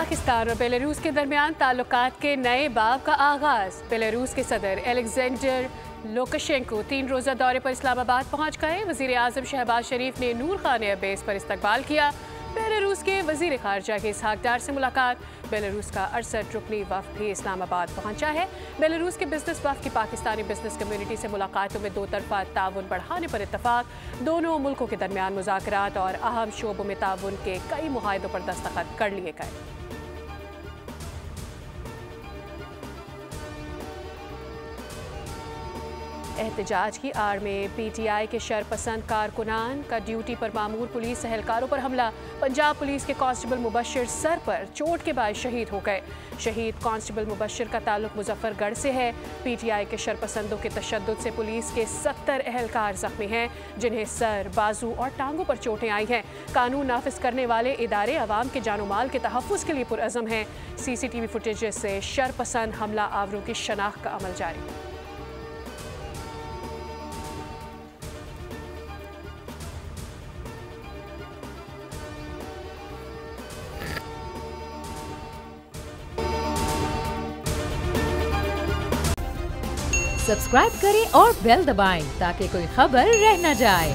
पाकिस्तान और बेलारूस के दरमियान ताल्लुकात के नए बाब का आगाज। बेलारूस के सदर अलेक्जेंडर लुकाशेंको 3 रोज़ा दौरे पर इस्लामाबाद पहुंच गए। वज़ीर आज़म शहबाज शरीफ ने नूर खान एयरबेस पर इस्तकबाल किया। बेलारूस के वज़ीर ख़ारजा के इसहाक डार से मुलाकात। बेलारूस का 68 रुकनी वफ़द भी इस्लामाबाद पहुंचा है। बेलारूस के बिजनेस वफ़द की पाकिस्तानी बिजनेस कम्युनिटी से मुलाकातों में 2 तरफ़ा ताउन बढ़ाने पर इत्तफ़ाक़। दोनों मुल्कों के दरमियान मुज़ाकरात और अहम शोबों में ताउन के कई मुआहदों पर दस्तखत कर लिए गए। एहतजाज की आड़ में PTI के शरपसंद कारकुनान का ड्यूटी पर मामूर पुलिस एहलकारों पर हमला। पंजाब पुलिस के कांस्टेबल मुबश्शिर सर पर चोट के बाद शहीद हो गए। शहीद कांस्टेबल मुबश्शिर का ताल्लुक मुजफ्फरगढ़ से है। PTI के शरपसंदों के तशद्दुद से पुलिस के 70 एहलकार जख्मी हैं, जिन्हें सर, बाजू और टांगों पर चोटें आई हैं। कानून नाफिज करने वाले इदारे अवाम के जानो माल के तहफ़्फ़ुज़ के लिए पुरअज़म हैं। CCTV फुटेज से शरपसंद हमला आवरों की शनाख्त का अमल जारी। सब्सक्राइब करें और बेल दबाएं ताकि कोई खबर रह न जाए।